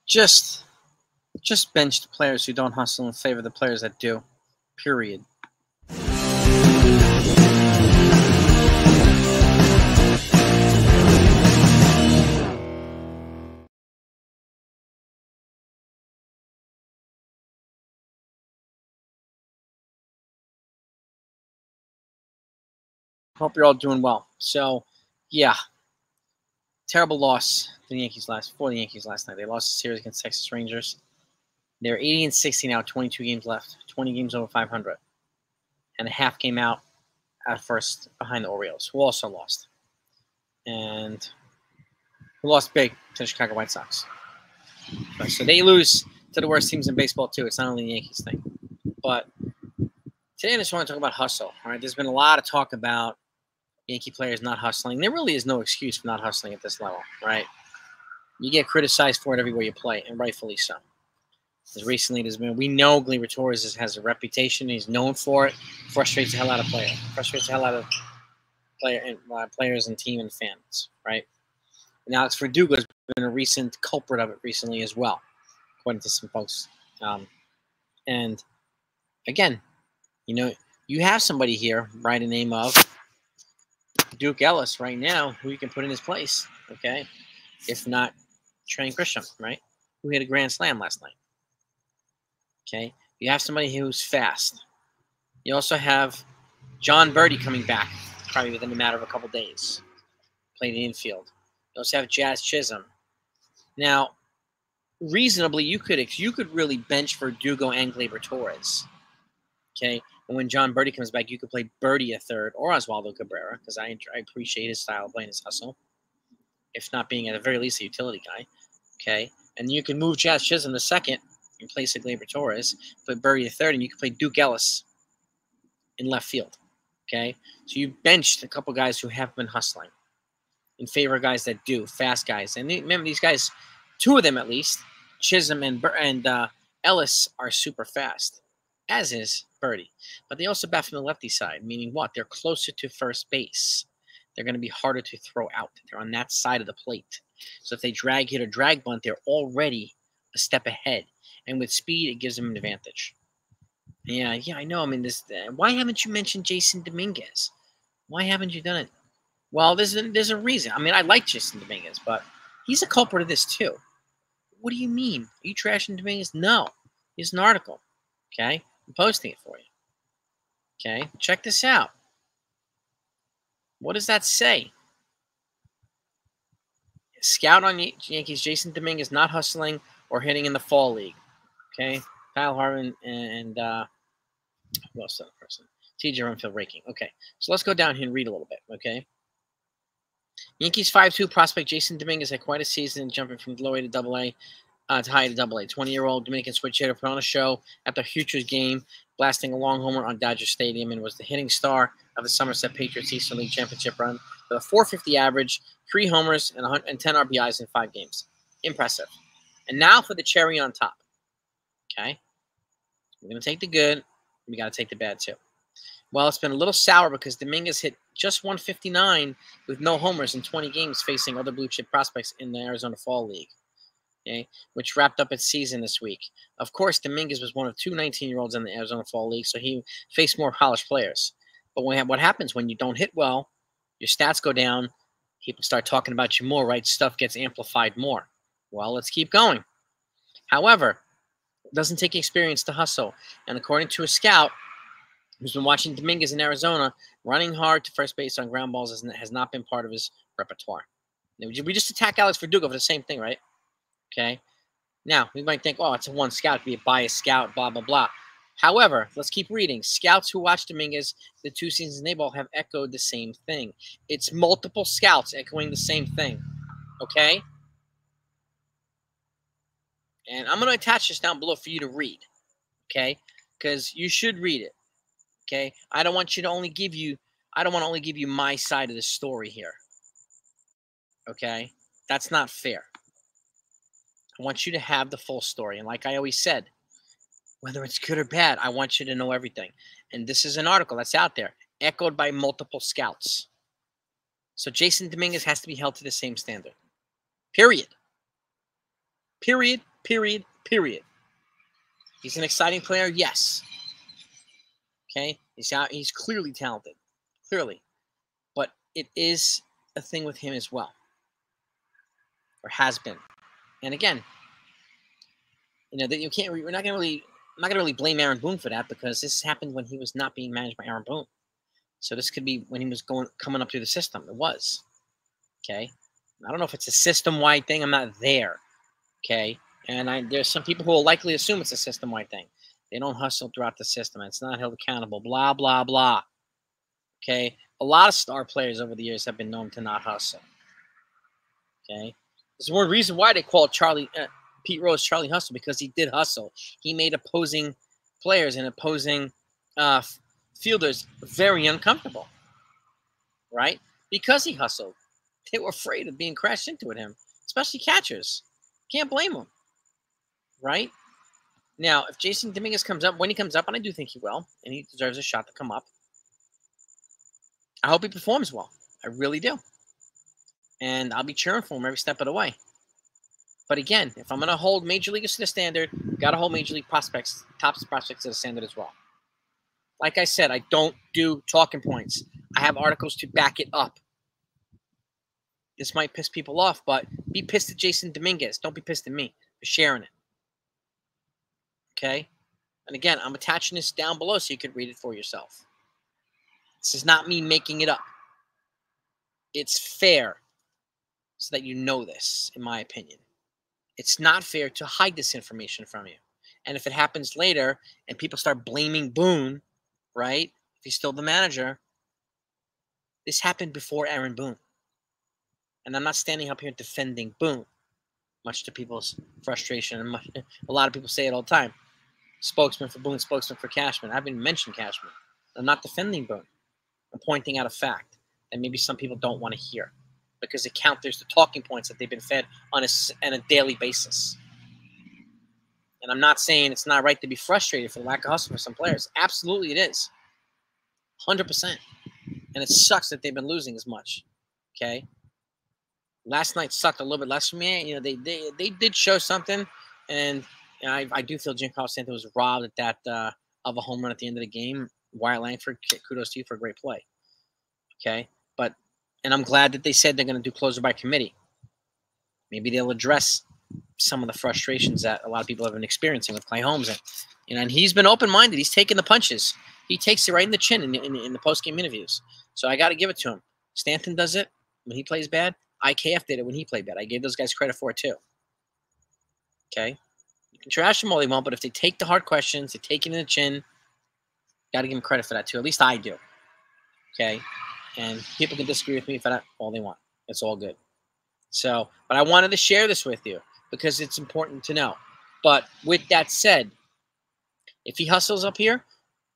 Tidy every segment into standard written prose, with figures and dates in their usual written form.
Just bench the players who don't hustle in favor of the players that do. Period. Hope you're all doing well. So, yeah, terrible loss for the Yankees last night. They lost the series against Texas Rangers. They're 80-60 now, 22 games left, 20 games over 500, and a half game out at first behind the Orioles, who also lost, and who lost big to the Chicago White Sox. So they lose to the worst teams in baseball too. It's not only the Yankees thing, but today I just want to talk about hustle. All right, there's been a lot of talk about Yankee players not hustling. There really is no excuse for not hustling at this level, right? You get criticized for it everywhere you play, and rightfully so. As recently as we know, Gleyber Torres has a reputation. He's known for it. Frustrates the hell out of players. Frustrates the hell out of players and team and fans, right? And Alex Verdugo has been a recent culprit of it recently as well, according to some folks. And again, you know, you have somebody here by the name of Duke Ellis right now who you can put in his place, okay? If not Trent Grisham, right? Who hit a grand slam last night. Okay? You have somebody who's fast. You also have John Birdie coming back probably within a matter of a couple days. Playing the infield. You also have Jazz Chisolm. Now, reasonably, you could really bench Verdugo and Gleyber Torres. Okay? And when John Birdie comes back, you could play Birdie a third or Oswaldo Cabrera, because I appreciate his style of playing his hustle, if not being at the very least a utility guy. Okay? And you can move Jazz Chisolm the second in place of Gleyber Torres, put Birdie the third, and you can play Duke Ellis in left field. Okay? So you benched a couple guys who have been hustling in favor of guys that do, fast guys. And remember, these guys, two of them at least, Chisolm and Ellis, are super fast, as is Birdie. But they also bat from the lefty side, meaning what? They're closer to first base. They're going to be harder to throw out. They're on that side of the plate. So if they drag hit or drag bunt, they're already a step ahead. And with speed, it gives them an advantage. Yeah, I know. I mean, why haven't you mentioned Jasson Dominguez? Why haven't you done it? Well, there's a reason. I mean, I like Jasson Dominguez, but he's a culprit of this too. What do you mean? Are you trashing Dominguez? No. Here's an article. Okay? I'm posting it for you. Okay? Check this out. What does that say? Scout on Yankees, Jasson Dominguez not hustling or hitting in the fall league. Okay? Kyle Harvin and who else is that person? TJ Rumfield ranking. Okay. So let's go down here and read a little bit. Okay? Yankees 5-2 prospect Jasson Dominguez had quite a season, jumping from low A to double A to high to double A. 20-year-old Dominican switch hitter put on a show at the Futures game, blasting a long homer on Dodger Stadium, and was the hitting star of the Somerset Patriots Eastern League Championship run with a .450 average, 3 homers, and 10 RBIs in 5 games. Impressive. And now for the cherry on top. Okay? We're going to take the good. We got to take the bad, too. Well, it's been a little sour because Dominguez hit just 159 with no homers in 20 games facing other blue-chip prospects in the Arizona Fall League, okay, which wrapped up its season this week. Of course, Dominguez was one of 2 19-year-olds in the Arizona Fall League, so he faced more polished players. But what happens when you don't hit well, your stats go down, people start talking about you more, right? Stuff gets amplified more. Well, let's keep going. However, it doesn't take experience to hustle, and according to a scout who's been watching Dominguez in Arizona, running hard to first base on ground balls has not been part of his repertoire. We just attack Alex Verdugo for the same thing, right? Okay. Now, we might think, oh, it's a one scout, be a biased scout, blah, blah, blah. However, let's keep reading. Scouts who watch Dominguez the 2 seasons in A-ball have echoed the same thing. It's multiple scouts echoing the same thing. Okay? And I'm going to attach this down below for you to read. Okay? Because you should read it. Okay, I don't want to only give you my side of the story here. Okay, that's not fair. I want you to have the full story. And like I always said, whether it's good or bad, I want you to know everything. And this is an article that's out there, echoed by multiple scouts. So Jasson Dominguez has to be held to the same standard. Period. Period. Period. Period. He's an exciting player, yes. Okay? He's clearly talented. Clearly. But it is a thing with him as well. Or has been. And again, that you can't. I'm not gonna really blame Aaron Boone for that, because this happened when he was not being managed by Aaron Boone. So this could be when he was coming up through the system. It was. Okay? I don't know if it's a system-wide thing. I'm not there. Okay? And there's some people who will likely assume it's a system-wide thing. They don't hustle throughout the system. It's not held accountable. Blah, blah, blah. Okay? A lot of star players over the years have been known to not hustle. Okay? There's one reason why they call Pete Rose Charlie Hustle, because he did hustle. He made opposing players and opposing fielders very uncomfortable. Right? Because he hustled. They were afraid of being crashed into with him, especially catchers. Can't blame them. Right? Now, if Jasson Dominguez comes up, when he comes up, and I do think he will, and he deserves a shot to come up, I hope he performs well. I really do. And I'll be cheering for him every step of the way. But again, if I'm going to hold major leaguers to the standard, got to hold major league prospects, top prospects to the standard as well. Like I said, I don't do talking points. I have articles to back it up. This might piss people off, but be pissed at Jasson Dominguez. Don't be pissed at me for sharing it. Okay? And again, I'm attaching this down below so you can read it for yourself. This is not me making it up. It's fair so that you know this, in my opinion. It's not fair to hide this information from you. And if it happens later and people start blaming Boone, right, if he's still the manager, this happened before Aaron Boone. And I'm not standing up here defending Boone, much to people's frustration. And a lot of people say it all the time. Spokesman for Boone, spokesman for Cashman. I haven't even mentioned Cashman. I'm not defending Boone. I'm pointing out a fact that maybe some people don't want to hear, because it counters the talking points that they've been fed on a daily basis. And I'm not saying it's not right to be frustrated for the lack of hustle for some players. Absolutely it is. 100%. And it sucks that they've been losing as much. Okay? Last night sucked a little bit less for me. They did show something, and I do feel Giancarlo Stanton was robbed at that of a home run at the end of the game. Wyatt Langford, kudos to you for a great play. Okay? And I'm glad that they said they're going to do closer by committee. Maybe they'll address some of the frustrations that a lot of people have been experiencing with Clay Holmes. And he's been open-minded. He's taking the punches. He takes it right in the chin in the post-game interviews. So I got to give it to him. Stanton does it when he plays bad. IKF did it when he played bad. I gave those guys credit for it too. Okay? You can trash them all they want, but if they take the hard questions, they take it in the chin, got to give them credit for that too. At least I do. Okay? And people can disagree with me for that all they want. It's all good. So, but I wanted to share this with you because it's important to know. But with that said, if he hustles up here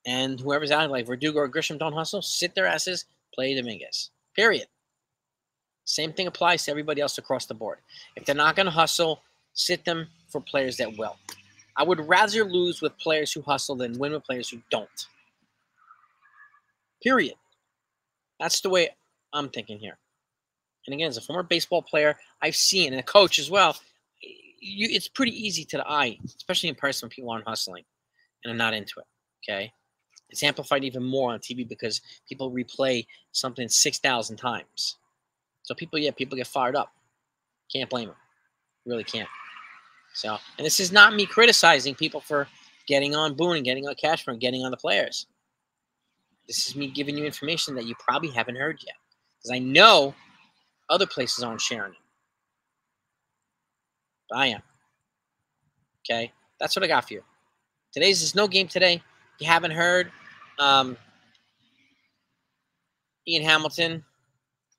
and whoever's out, like Verdugo or Grisham, don't hustle, sit their asses, play Dominguez. Period. Same thing applies to everybody else across the board. If they're not going to hustle, sit them for players that will. I would rather lose with players who hustle than win with players who don't. Period. That's the way I'm thinking here. And again, as a former baseball player, I've seen, and a coach as well, it's pretty easy to the eye, especially in person when people aren't hustling and I'm not into it, okay? It's amplified even more on TV because people replay something 6,000 times. So people get fired up. Can't blame them. Really can't. So, and this is not me criticizing people for getting on Boone and getting on Cashman and getting on the players. This is me giving you information that you probably haven't heard yet. Because I know other places aren't sharing it. But I am. Okay? That's what I got for you. There's no game today. If you haven't heard, Ian Hamilton,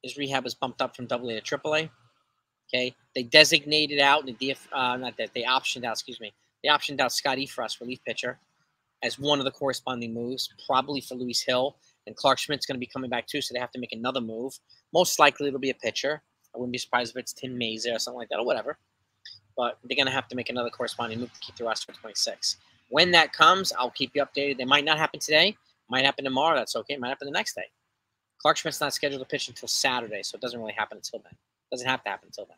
his rehab is bumped up from AA to AAA. Okay? They designated out, they optioned out, excuse me. They optioned out Scott Efros, relief pitcher, as one of the corresponding moves, probably for Luis Hill. And Clark Schmidt's going to be coming back too, so they have to make another move. Most likely it'll be a pitcher. I wouldn't be surprised if it's Tim Mays or something like that or whatever. But they're going to have to make another corresponding move to keep the roster at 26. When that comes, I'll keep you updated. It might not happen today. Might happen tomorrow. That's okay. It might happen the next day. Clark Schmidt's not scheduled to pitch until Saturday, so it doesn't really happen until then. It doesn't have to happen until then.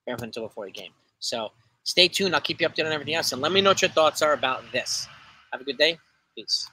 It happen until before the game. So Stay tuned. I'll keep you updated on everything else. And let me know what your thoughts are about this. Have a good day. Peace.